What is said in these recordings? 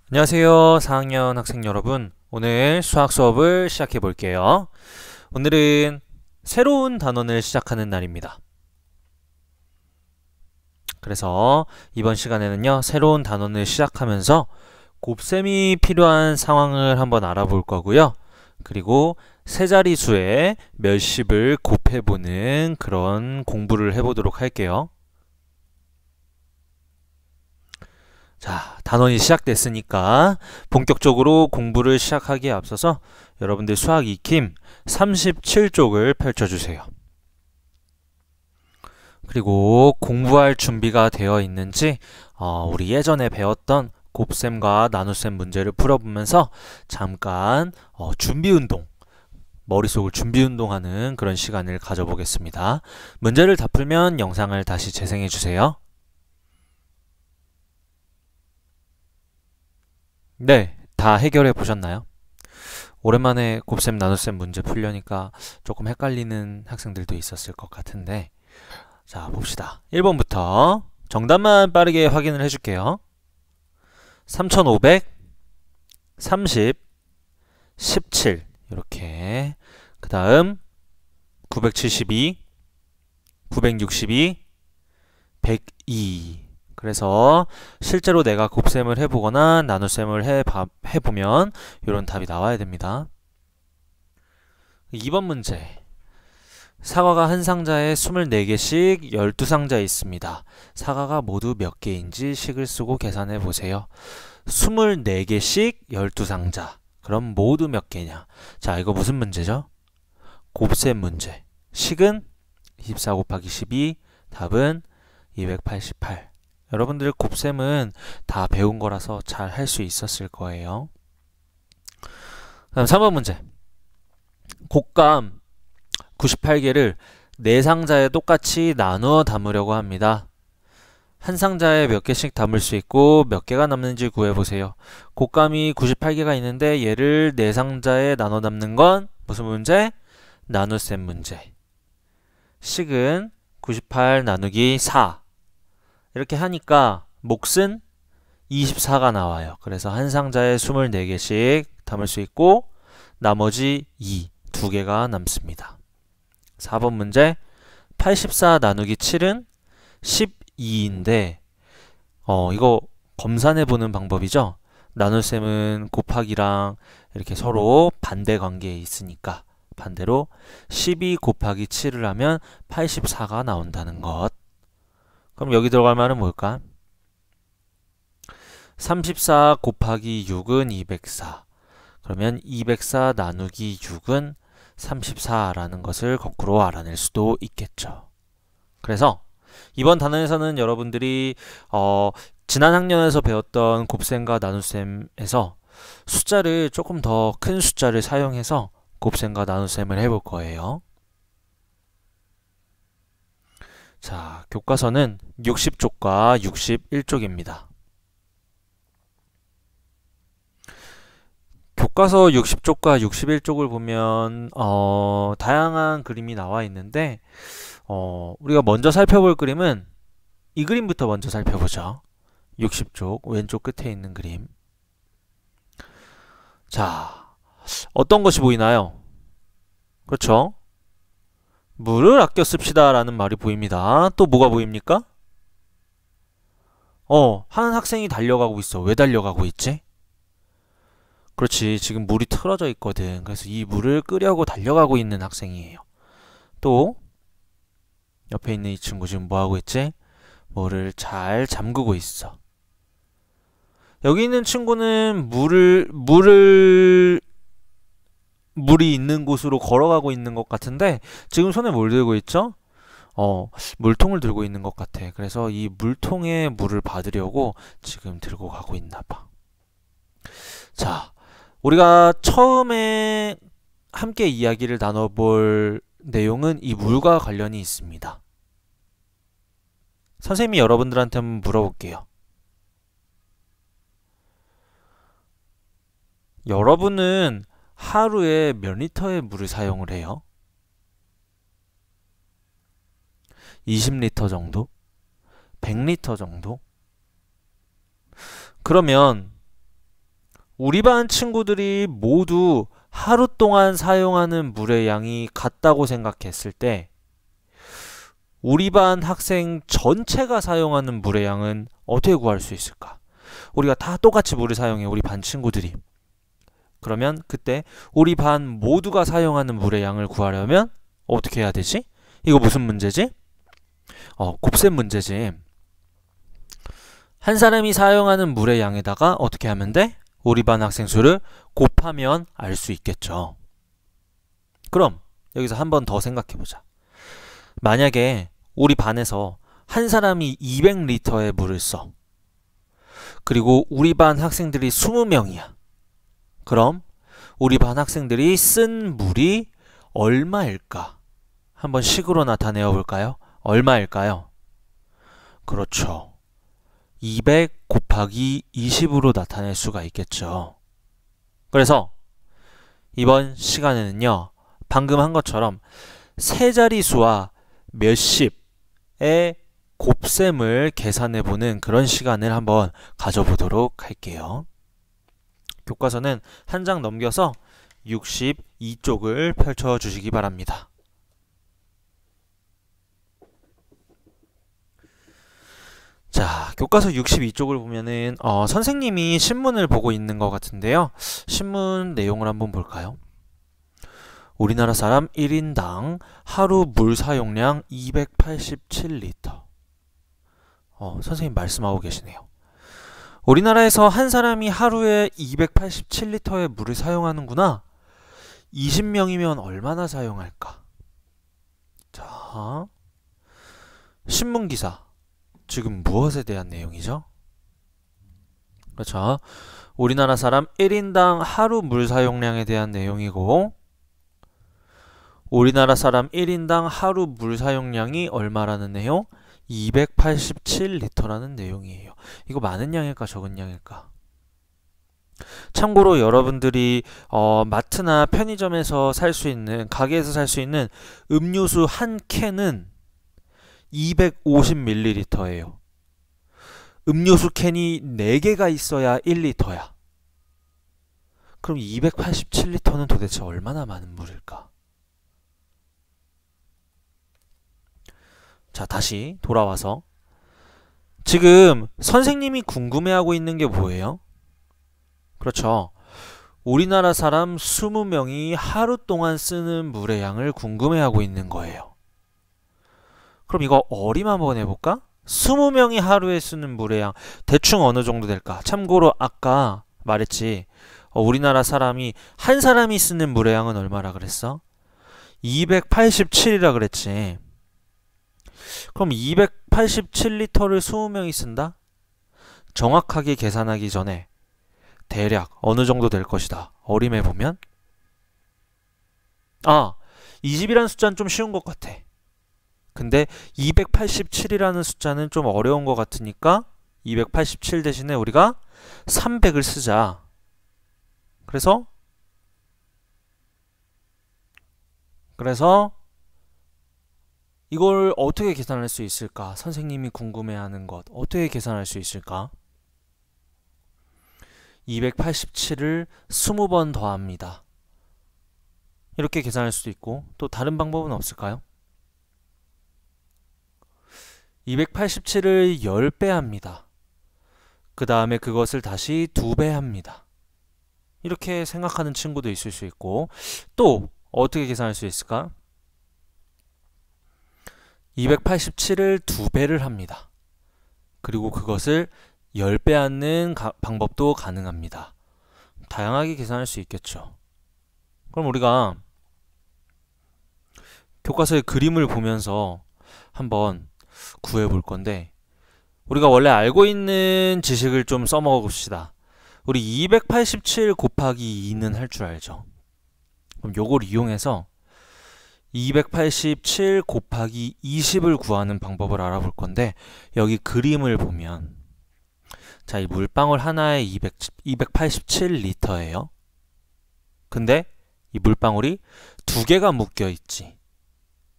안녕하세요. 4학년 학생 여러분. 오늘 수학 수업을 시작해 볼게요. 오늘은 새로운 단원을 시작하는 날입니다. 그래서 이번 시간에는요, 새로운 단원을 시작하면서 곱셈이 필요한 상황을 한번 알아볼 거고요. 그리고 세 자리수의 몇십을 곱해보는 그런 공부를 해보도록 할게요. 자, 단원이 시작됐으니까 본격적으로 공부를 시작하기에 앞서서 여러분들 수학 익힘 37쪽을 펼쳐주세요. 그리고 공부할 준비가 되어 있는지 우리 예전에 배웠던 곱셈과 나눗셈 문제를 풀어보면서 잠깐 준비운동, 머릿속을 준비운동하는 그런 시간을 가져보겠습니다. 문제를 다 풀면 영상을 다시 재생해주세요. 네, 다 해결해 보셨나요? 오랜만에 곱셈 나눗셈 문제 풀려니까 조금 헷갈리는 학생들도 있었을 것 같은데, 자, 봅시다. 1번부터 정답만 빠르게 확인을 해줄게요. 3500, 30, 17 이렇게. 그 다음 972, 962, 102. 그래서 실제로 내가 곱셈을 해보거나 나눗셈을 해보면 이런 답이 나와야 됩니다. 2번 문제. 사과가 한 상자에 24개씩 12상자에 있습니다. 사과가 모두 몇 개인지 식을 쓰고 계산해 보세요. 24개씩 12상자. 그럼 모두 몇 개냐? 자, 이거 무슨 문제죠? 곱셈 문제. 식은 24 곱하기 12, 답은 288. 여러분들 곱셈은 다 배운 거라서 잘 할 수 있었을 거예요. 다음 3번 문제. 곶감 98개를 네 상자에 똑같이 나누어 담으려고 합니다. 한 상자에 몇 개씩 담을 수 있고 몇 개가 남는지 구해보세요. 곶감이 98개가 있는데 얘를 네 상자에 나눠 담는 건 무슨 문제? 나눗셈 문제. 식은 98 나누기 4. 이렇게 하니까 몫은 24가 나와요. 그래서 한 상자에 24개씩 담을 수 있고 나머지 2, 2개가 남습니다. 4번 문제. 84 나누기 7은 12인데 이거 검산해보는 방법이죠. 나눗셈은 곱하기랑 이렇게 서로 반대 관계에 있으니까 반대로 12 곱하기 7을 하면 84가 나온다는 것. 그럼 여기 들어갈 말은 뭘까? 34 곱하기 6은 204. 그러면 204 나누기 6은 34라는 것을 거꾸로 알아낼 수도 있겠죠. 그래서 이번 단원에서는 여러분들이 지난 학년에서 배웠던 곱셈과 나눗셈에서 숫자를 조금 더 큰 숫자를 사용해서 곱셈과 나눗셈을 해볼 거예요. 자, 교과서는 60쪽과 61쪽입니다. 교과서 60쪽과 61쪽을 보면 다양한 그림이 나와 있는데 우리가 먼저 살펴볼 그림은 이 그림부터 먼저 살펴보죠. 60쪽 왼쪽 끝에 있는 그림. 자, 어떤 것이 보이나요? 그렇죠? 물을 아껴 씁시다 라는 말이 보입니다. 또 뭐가 보입니까? 한 학생이 달려가고 있어. 왜 달려가고 있지? 그렇지, 지금 물이 틀어져 있거든. 그래서 이 물을 끄려고 달려가고 있는 학생이에요. 또 옆에 있는 이 친구 지금 뭐하고 있지? 물을 잘 잠그고 있어. 여기 있는 친구는 물이 있는 곳으로 걸어가고 있는 것 같은데 지금 손에 뭘 들고 있죠? 물통을 들고 있는 것 같아. 그래서 이 물통에 물을 받으려고 지금 들고 가고 있나 봐. 자, 우리가 처음에 함께 이야기를 나눠볼 내용은 이 물과 관련이 있습니다. 선생님이 여러분들한테 한번 물어볼게요. 여러분은 하루에 몇 리터의 물을 사용을 해요? 20리터 정도? 100리터 정도? 그러면 우리 반 친구들이 모두 하루 동안 사용하는 물의 양이 같다고 생각했을 때 우리 반 학생 전체가 사용하는 물의 양은 어떻게 구할 수 있을까? 우리가 다 똑같이 물을 사용해, 우리 반 친구들이. 그러면 그때 우리 반 모두가 사용하는 물의 양을 구하려면 어떻게 해야 되지? 이거 무슨 문제지? 곱셈 문제지. 한 사람이 사용하는 물의 양에다가 어떻게 하면 돼? 우리 반 학생 수를 곱하면 알 수 있겠죠. 그럼 여기서 한 번 더 생각해 보자. 만약에 우리 반에서 한 사람이 200리터의 물을 써. 그리고 우리 반 학생들이 20명이야. 그럼 우리 반 학생들이 쓴 물이 얼마일까? 한번 식으로 나타내어 볼까요? 얼마일까요? 그렇죠. 200 곱하기 20으로 나타낼 수가 있겠죠. 그래서 이번 시간에는요, 방금 한 것처럼 세 자릿수와 몇십의 곱셈을 계산해보는 그런 시간을 한번 가져보도록 할게요. 교과서는 한 장 넘겨서 62쪽을 펼쳐주시기 바랍니다. 자, 교과서 62쪽을 보면은 선생님이 신문을 보고 있는 것 같은데요. 신문 내용을 한번 볼까요? 우리나라 사람 1인당 하루 물 사용량 287리터. 선생님 말씀하고 계시네요. 우리나라에서 한 사람이 하루에 287리터의 물을 사용하는구나. 20명이면 얼마나 사용할까? 자, 신문기사. 지금 무엇에 대한 내용이죠? 그렇죠. 우리나라 사람 1인당 하루 물 사용량에 대한 내용이고, 우리나라 사람 1인당 하루 물 사용량이 얼마라는 내용? 287리터라는 내용이에요. 이거 많은 양일까 적은 양일까? 참고로 여러분들이 마트나 편의점에서 살 수 있는, 가게에서 살 수 있는 음료수 한 캔은 250ml예요. 음료수 캔이 4개가 있어야 1리터야. 그럼 287리터는 도대체 얼마나 많은 물일까? 자, 다시 돌아와서 지금 선생님이 궁금해하고 있는 게 뭐예요? 그렇죠. 우리나라 사람 20명이 하루 동안 쓰는 물의 양을 궁금해하고 있는 거예요. 그럼 이거 어림 한번 해볼까? 20명이 하루에 쓰는 물의 양 대충 어느 정도 될까? 참고로 아까 말했지. 우리나라 사람이 한 사람이 쓰는 물의 양은 얼마라 그랬어? 287이라 그랬지. 그럼 287리터를 20명이 쓴다? 정확하게 계산하기 전에 대략 어느 정도 될 것이다. 어림해보면 20이라는 숫자는 좀 쉬운 것 같아. 근데 287이라는 숫자는 좀 어려운 것 같으니까 287 대신에 우리가 300을 쓰자. 그래서 이걸 어떻게 계산할 수 있을까? 선생님이 궁금해하는 것 어떻게 계산할 수 있을까? 287을 20번 더합니다. 이렇게 계산할 수도 있고 또 다른 방법은 없을까요? 287을 10배 합니다. 그 다음에 그것을 다시 2배 합니다. 이렇게 생각하는 친구도 있을 수 있고 또 어떻게 계산할 수 있을까? 287을 2배를 합니다. 그리고 그것을 10배 하는 방법도 가능합니다. 다양하게 계산할 수 있겠죠. 그럼 우리가 교과서의 그림을 보면서 한번 구해볼 건데 우리가 원래 알고 있는 지식을 좀 써먹어 봅시다. 우리 287 곱하기 2는 할 줄 알죠? 그럼 요걸 이용해서 287 곱하기 20을 구하는 방법을 알아볼 건데 여기 그림을 보면 자, 이 물방울 하나에 287리터예요. 근데 이 물방울이 2개가 묶여 있지.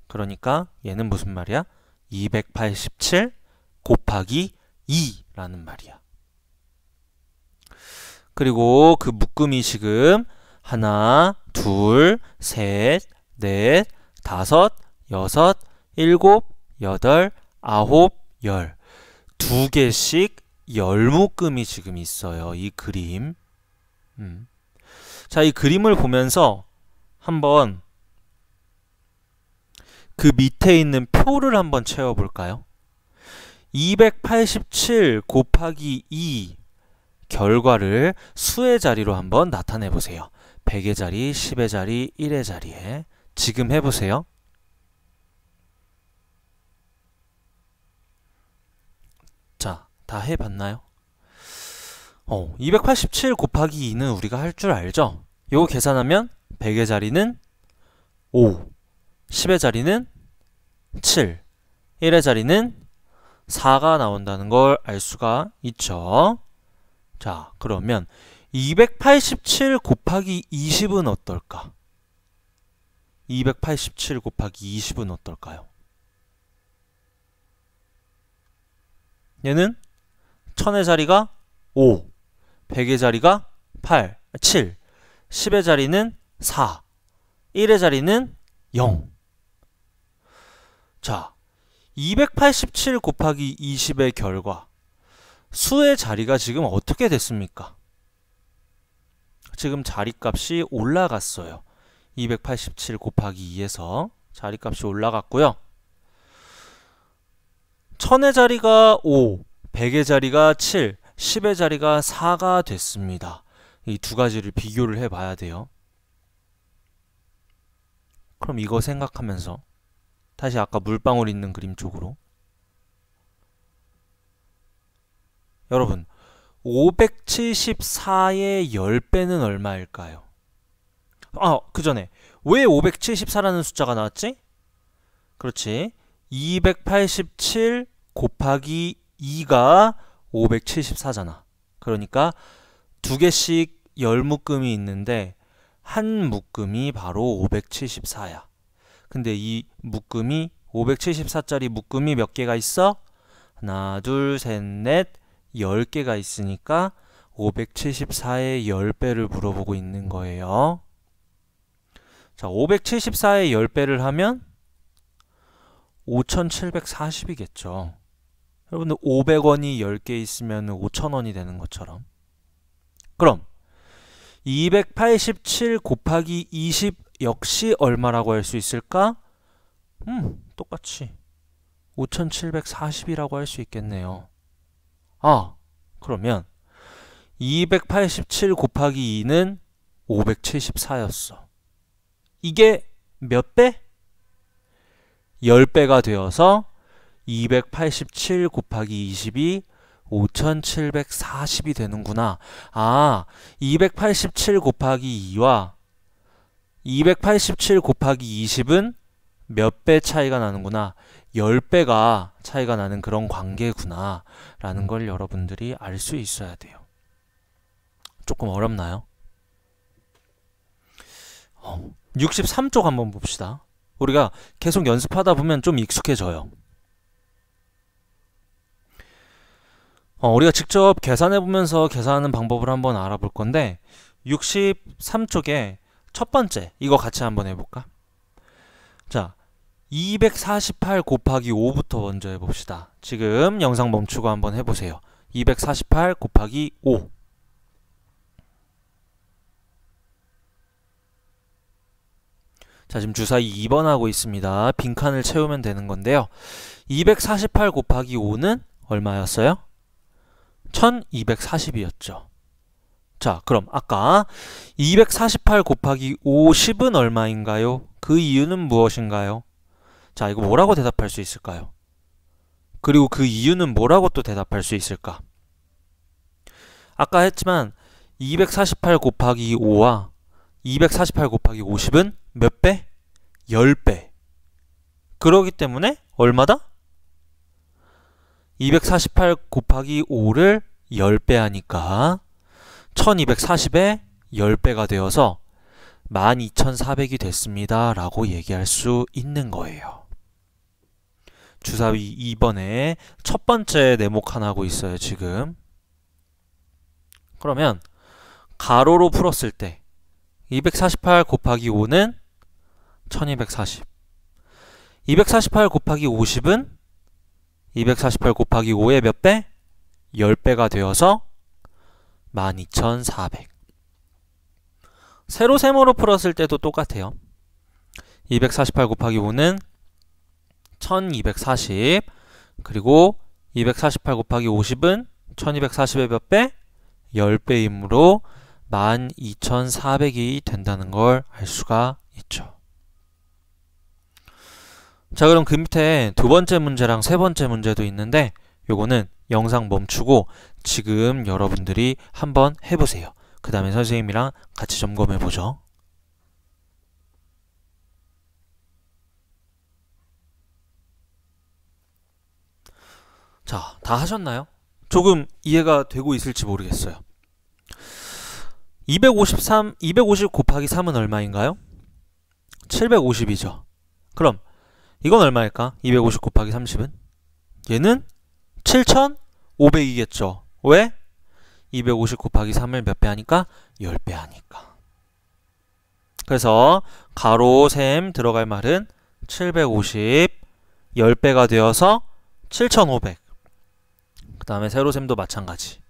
그러니까 얘는 무슨 말이야? 287 곱하기 2라는 말이야. 그리고 그 묶음이 지금 하나, 둘, 셋, 넷, 다섯, 여섯, 일곱, 여덟, 아홉, 열. 두 개씩 열 묶음이 지금 있어요. 이 그림. 자, 이 그림을 보면서 한번 그 밑에 있는 표를 한번 채워볼까요? 287 곱하기 2 결과를 수의 자리로 한번 나타내 보세요. 100의 자리, 10의 자리, 1의 자리에 지금 해보세요. 자, 다 해봤나요? 287 곱하기 2는 우리가 할 줄 알죠? 요거 계산하면 100의 자리는 5, 10의 자리는 7, 1의 자리는 4가 나온다는 걸 알 수가 있죠. 자, 그러면 287 곱하기 20은 어떨까? 287 곱하기 20은 어떨까요? 얘는 1000의 자리가 5, 100의 자리가 8, 7, 10의 자리는 4, 1의 자리는 0. 자, 287 곱하기 20의 결과 수의 자리가 지금 어떻게 됐습니까? 지금 자리값이 올라갔어요. 287 곱하기 2에서 자리값이 올라갔고요. 1000의 자리가 5, 100의 자리가 7, 10의 자리가 4가 됐습니다. 이 두 가지를 비교를 해봐야 돼요. 그럼 이거 생각하면서 다시 아까 물방울 있는 그림 쪽으로 여러분 574의 10배는 얼마일까요? 그 전에 왜 574라는 숫자가 나왔지? 그렇지. 287 곱하기 2가 574잖아. 그러니까 두 개씩 열 묶음이 있는데 한 묶음이 바로 574야. 근데 이 묶음이 574짜리 묶음이 몇 개가 있어? 하나, 둘, 셋, 넷, 10개가 있으니까 574의 10배를 물어보고 있는 거예요. 자, 574의 10배를 하면 5740이겠죠. 여러분들 500원이 10개 있으면 5000원이 되는 것처럼. 그럼 287 곱하기 20 역시 얼마라고 할 수 있을까? 똑같이 5740이라고 할 수 있겠네요. 그러면 287 곱하기 2는 574였어. 이게 몇 배? 10배가 되어서 287 곱하기 20이 5740이 되는구나. 287 곱하기 2와 287 곱하기 20은 몇 배 차이가 나는구나. 10배가 차이가 나는 그런 관계구나 라는 걸 여러분들이 알 수 있어야 돼요. 조금 어렵나요? 63쪽 한번 봅시다. 우리가 계속 연습하다 보면 좀 익숙해져요. 우리가 직접 계산해 보면서 계산하는 방법을 한번 알아볼 건데 63쪽에 첫 번째 이거 같이 한번 해볼까? 자, 248 곱하기 5부터 먼저 해봅시다. 지금 영상 멈추고 한번 해보세요. 248 곱하기 5. 자, 지금 주사위 2번 하고 있습니다. 빈칸을 채우면 되는 건데요. 248 곱하기 5는 얼마였어요? 1240이었죠. 자, 그럼 아까 248 곱하기 50은 얼마인가요? 그 이유는 무엇인가요? 자, 이거 뭐라고 대답할 수 있을까요? 그리고 그 이유는 뭐라고 또 대답할 수 있을까? 아까 했지만 248 곱하기 5와 248 곱하기 50은 몇 배? 10배. 그러기 때문에 얼마다? 248 곱하기 5를 10배 하니까 1240에 10배가 되어서 12400이 됐습니다 라고 얘기할 수 있는 거예요. 주사위 2번에 첫 번째 네모칸 하고 있어요 지금. 그러면 가로로 풀었을 때 248 곱하기 5는 1240. 248 곱하기 50은 248 곱하기 5의 몇 배? 10배가 되어서 12400. 세로 세모로 풀었을 때도 똑같아요. 248 곱하기 5는 1240. 그리고 248 곱하기 50은 1240의 몇 배? 10배이므로 12400이 된다는 걸 알 수가 있죠. 자, 그럼 그 밑에 두 번째 문제랑 세 번째 문제도 있는데 요거는 영상 멈추고 지금 여러분들이 한번 해보세요. 그 다음에 선생님이랑 같이 점검해보죠. 자, 다 하셨나요? 조금 이해가 되고 있을지 모르겠어요. 250 곱하기 3은 얼마인가요? 750이죠. 그럼 이건 얼마일까? 250 곱하기 30은? 얘는 7500이겠죠. 왜? 250 곱하기 3을 몇 배 하니까? 10배 하니까. 그래서 가로 셈 들어갈 말은 750 10배가 되어서 7500. 그 다음에 세로셈도 마찬가지.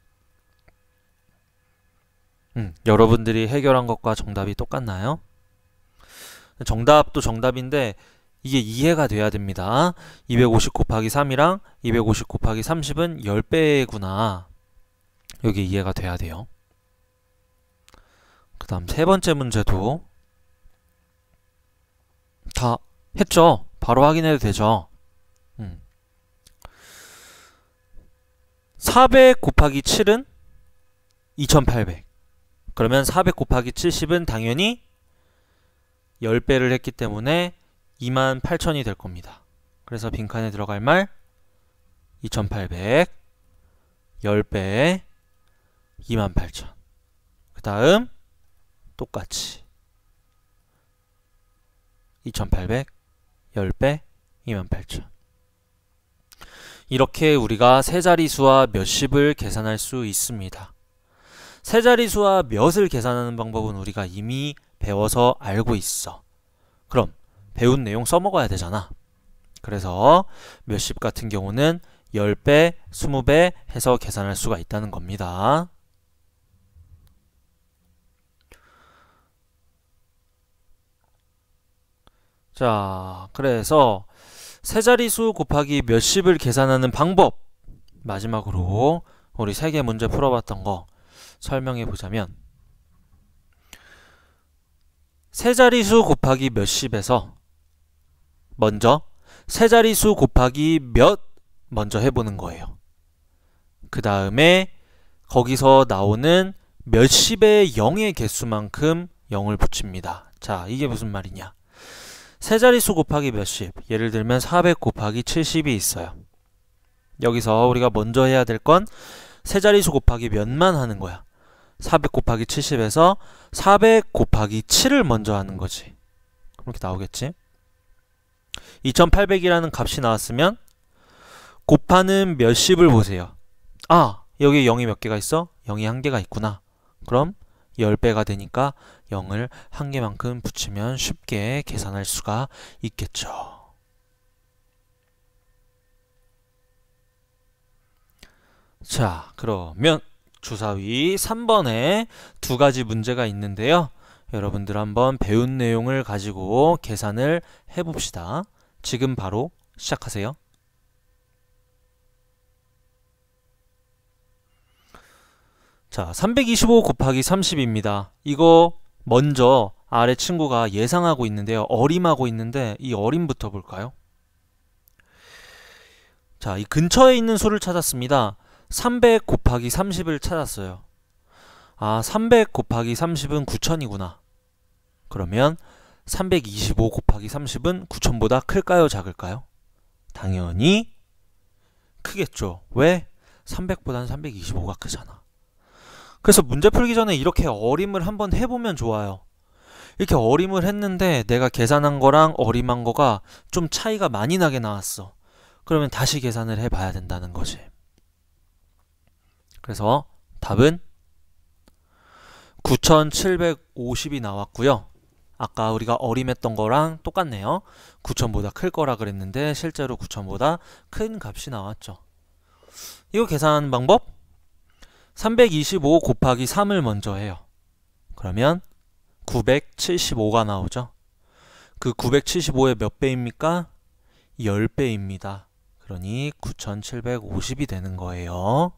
여러분들이 해결한 것과 정답이 똑같나요? 정답도 정답인데 이게 이해가 돼야 됩니다. 250 곱하기 3이랑 250 곱하기 30은 10배구나. 여기 이해가 돼야 돼요. 그 다음 세 번째 문제도 다 했죠? 바로 확인해도 되죠? 400 곱하기 7은 2800. 그러면 400 곱하기 70은 당연히 10배를 했기 때문에 28000이 될 겁니다. 그래서 빈칸에 들어갈 말 2800 10배 28000. 그 다음 똑같이 2800 10배 28000. 이렇게 우리가 세자리수와 몇십을 계산할 수 있습니다. 세자리수와 몇을 계산하는 방법은 우리가 이미 배워서 알고 있어. 그럼 배운 내용 써먹어야 되잖아. 그래서 몇십 같은 경우는 10배, 20배 해서 계산할 수가 있다는 겁니다. 자, 그래서 세자리수 곱하기 몇십을 계산하는 방법, 마지막으로 우리 3개 문제 풀어봤던 거 설명해 보자면, 세자리수 곱하기 몇십에서 먼저 세자리수 곱하기 몇 먼저 해보는 거예요. 그 다음에 거기서 나오는 몇십의 0의 개수만큼 0을 붙입니다. 자, 이게 무슨 말이냐? 세자리수 곱하기 몇십, 예를 들면 400 곱하기 70이 있어요. 여기서 우리가 먼저 해야 될 건 세자리수 곱하기 몇만 하는 거야. 400 곱하기 70에서 400 곱하기 7을 먼저 하는 거지. 그렇게 나오겠지? 2800이라는 값이 나왔으면 곱하는 몇십을 보세요. 아, 여기 0이 몇 개가 있어? 0이 1개가 있구나. 그럼 10배가 되니까 0을 1개만큼 붙이면 쉽게 계산할 수가 있겠죠. 자, 그러면 주사위 3번에 두 가지 문제가 있는데요. 여러분들 한번 배운 내용을 가지고 계산을 해봅시다. 지금 바로 시작하세요. 자, 325 곱하기 30입니다. 이거 먼저 아래 친구가 예상하고 있는데요. 어림하고 있는데 이 어림부터 볼까요? 자, 이 근처에 있는 수를 찾았습니다. 300 곱하기 30을 찾았어요. 아, 300 곱하기 30은 9000이구나. 그러면 325 곱하기 30은 9000보다 클까요? 작을까요? 당연히 크겠죠. 왜? 300보다는 325가 크잖아. 그래서 문제 풀기 전에 이렇게 어림을 한번 해보면 좋아요. 이렇게 어림을 했는데 내가 계산한 거랑 어림한 거가 좀 차이가 많이 나게 나왔어. 그러면 다시 계산을 해봐야 된다는 거지. 그래서 답은 9,750이 나왔고요. 아까 우리가 어림했던 거랑 똑같네요. 9,000보다 클 거라 그랬는데 실제로 9,000보다 큰 값이 나왔죠. 이거 계산하는 방법? 325 곱하기 3을 먼저 해요. 그러면 975가 나오죠. 그 975의 몇 배입니까? 10배입니다. 그러니 9,750이 되는 거예요.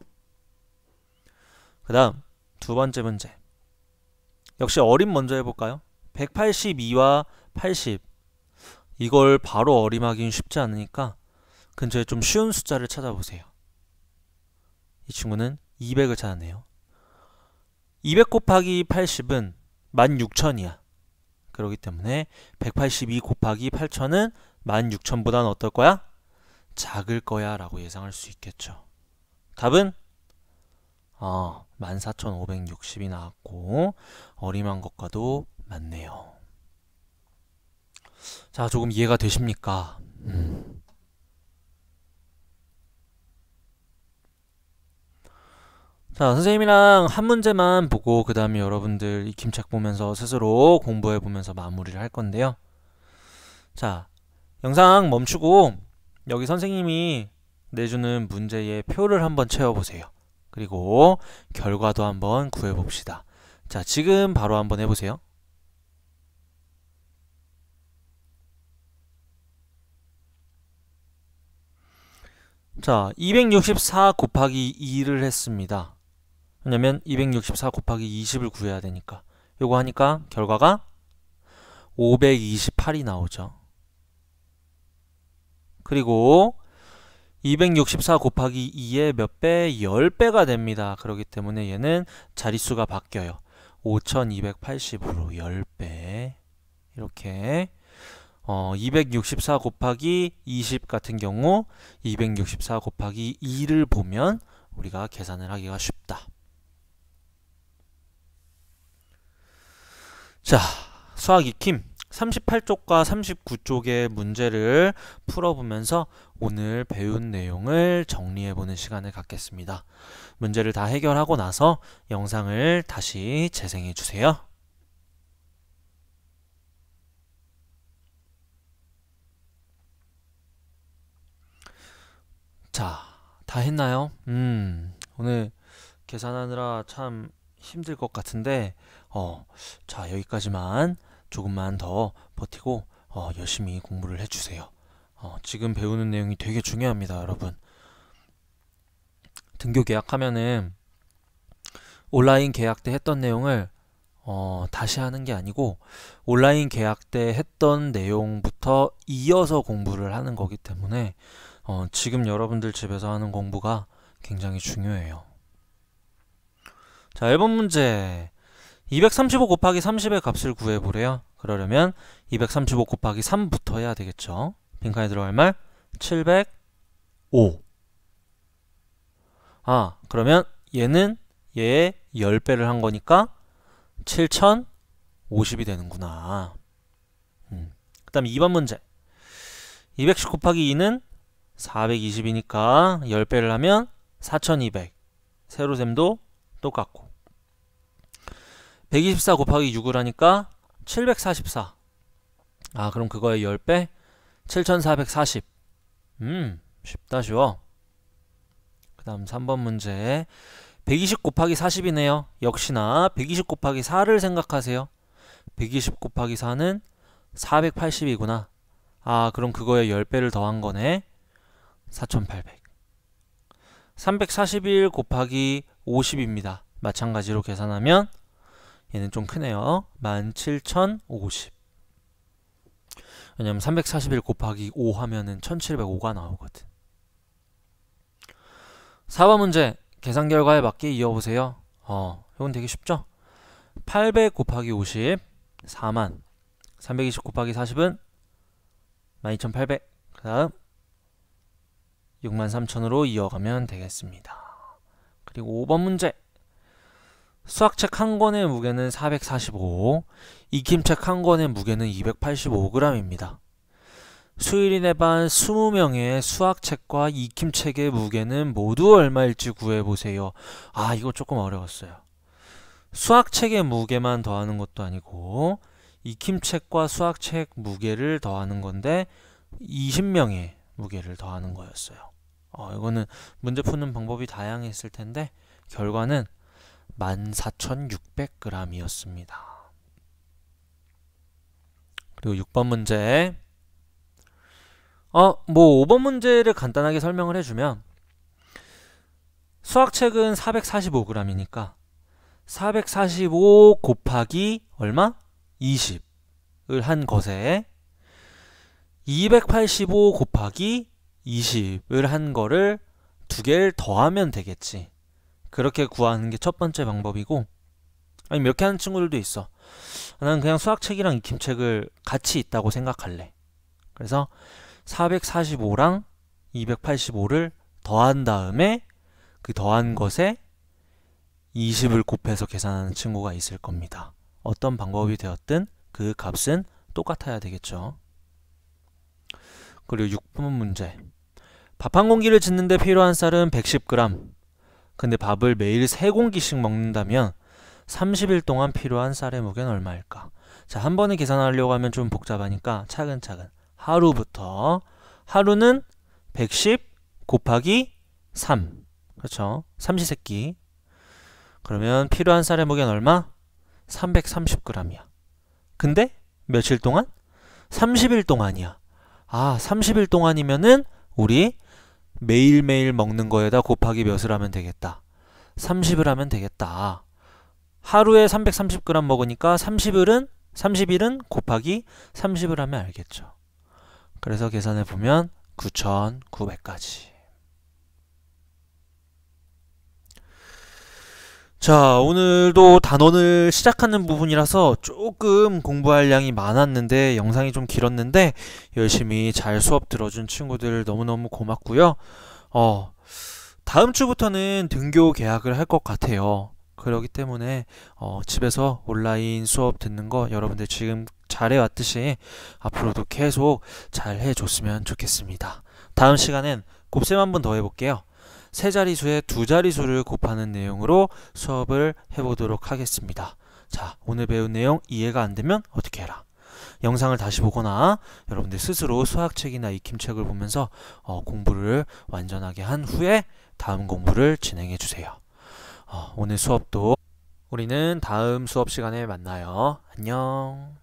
그 다음 두 번째 문제. 역시 어림 먼저 해볼까요? 182와 80. 이걸 바로 어림하기는 쉽지 않으니까 근처에 좀 쉬운 숫자를 찾아보세요. 이 친구는 200을 찾았네요. 200 곱하기 80은 16,000이야. 그렇기 때문에 182 곱하기 8,000은 16,000보다는 어떨 거야? 작을 거야 라고 예상할 수 있겠죠. 답은 14,560이 나왔고 어림한 것과도 맞네요. 자, 조금 이해가 되십니까? 자, 선생님이랑 한 문제만 보고 그 다음에 여러분들 익힘책 보면서 스스로 공부해 보면서 마무리를 할 건데요. 자, 영상 멈추고 여기 선생님이 내주는 문제의 표를 한번 채워보세요. 그리고 결과도 한번 구해봅시다. 자, 지금 바로 한번 해보세요. 자, 264 곱하기 2를 했습니다. 왜냐면 264 곱하기 20을 구해야 되니까. 요거 하니까 결과가 528이 나오죠. 그리고 264 곱하기 2의 몇 배? 10배가 됩니다. 그렇기 때문에 얘는 자릿수가 바뀌어요. 5280으로 10배. 이렇게 264 곱하기 20 같은 경우 264 곱하기 2를 보면 우리가 계산을 하기가 쉽다. 자, 수학 익힘 38쪽과 39쪽의 문제를 풀어보면서 오늘 배운 내용을 정리해보는 시간을 갖겠습니다. 문제를 다 해결하고 나서 영상을 다시 재생해주세요. 자, 다 했나요? 오늘 계산하느라 참 힘들 것 같은데 자, 여기까지만 조금만 더 버티고 열심히 공부를 해주세요. 지금 배우는 내용이 되게 중요합니다, 여러분. 등교 계약하면은 온라인 계약 때 했던 내용을 다시 하는 게 아니고 온라인 계약 때 했던 내용부터 이어서 공부를 하는 거기 때문에 지금 여러분들 집에서 하는 공부가 굉장히 중요해요. 자, 1번 문제. 235 곱하기 30의 값을 구해보래요. 그러려면 235 곱하기 3부터 해야 되겠죠. 빈칸에 들어갈 말 705. 그러면 얘는 얘의 10배를 한 거니까 7050이 되는구나. 그 다음 2번 문제. 210 곱하기 2는 420이니까 10배를 하면 4200. 세로셈도 똑같고 124 곱하기 6을 하니까 744. 그럼 그거의 10배? 7440. 쉽다, 쉬워. 그 다음 3번 문제. 120 곱하기 40이네요. 역시나 120 곱하기 4를 생각하세요. 120 곱하기 4는 480이구나. 그럼 그거의 10배를 더한 거네. 4800. 341 곱하기 50입니다. 마찬가지로 계산하면 얘는 좀 크네요. 17050. 왜냐면 341 곱하기 5 하면은 1705가 나오거든. 4번 문제. 계산 결과에 맞게 이어보세요. 이건 되게 쉽죠? 800 곱하기 50 4만. 320 곱하기 40은 12800. 그 다음 63000으로 이어가면 되겠습니다. 그리고 5번 문제. 수학책 한 권의 무게는 445, 익힘책 한 권의 무게는 285g입니다. 수일인의 반 20명의 수학책과 익힘책의 무게는 모두 얼마일지 구해보세요. 이거 조금 어려웠어요. 수학책의 무게만 더하는 것도 아니고 익힘책과 수학책 무게를 더하는 건데 20명의 무게를 더하는 거였어요. 이거는 문제 푸는 방법이 다양했을 텐데 결과는 14,600g이었습니다. 그리고 6번 문제. 5번 문제를 간단하게 설명을 해주면 수학책은 445g이니까 445 곱하기 얼마? 20을 한 것에 285 곱하기 20을 한 거를 두 개를 더하면 되겠지. 그렇게 구하는 게 첫 번째 방법이고, 아니면 이렇게 하는 친구들도 있어. 나는 그냥 수학책이랑 익힘책을 같이 있다고 생각할래. 그래서 445랑 285를 더한 다음에 그 더한 것에 20을 곱해서 계산하는 친구가 있을 겁니다. 어떤 방법이 되었든 그 값은 똑같아야 되겠죠. 그리고 6번 문제. 밥 한 공기를 짓는데 필요한 쌀은 110g. 근데 밥을 매일 3공기씩 먹는다면 30일 동안 필요한 쌀의 무게는 얼마일까? 자, 한 번에 계산하려고 하면 좀 복잡하니까 차근차근. 하루부터. 하루는 110 곱하기 3. 그렇죠? 삼시세끼. 그러면 필요한 쌀의 무게는 얼마? 330g이야. 근데 며칠 동안? 30일 동안이야. 30일 동안이면은 우리 매일매일 먹는 거에다 곱하기 몇을 하면 되겠다. 30을 하면 되겠다. 하루에 330g 먹으니까 30일은 곱하기 30을 하면 알겠죠. 그래서 계산해 보면 9,900까지. 자, 오늘도 단원을 시작하는 부분이라서 조금 공부할 양이 많았는데 영상이 좀 길었는데 열심히 잘 수업 들어준 친구들 너무너무 고맙고요. 다음 주부터는 등교 개학을 할 것 같아요. 그렇기 때문에 집에서 온라인 수업 듣는 거 여러분들 지금 잘해왔듯이 앞으로도 계속 잘 해줬으면 좋겠습니다. 다음 시간엔 곱셈 한번 더 해볼게요. 세 자리수에 두 자리수를 곱하는 내용으로 수업을 해보도록 하겠습니다. 자, 오늘 배운 내용 이해가 안 되면 어떻게 해라? 영상을 다시 보거나 여러분들 스스로 수학책이나 익힘책을 보면서 공부를 완전하게 한 후에 다음 공부를 진행해 주세요. 오늘 수업도 우리는 다음 수업 시간에 만나요. 안녕.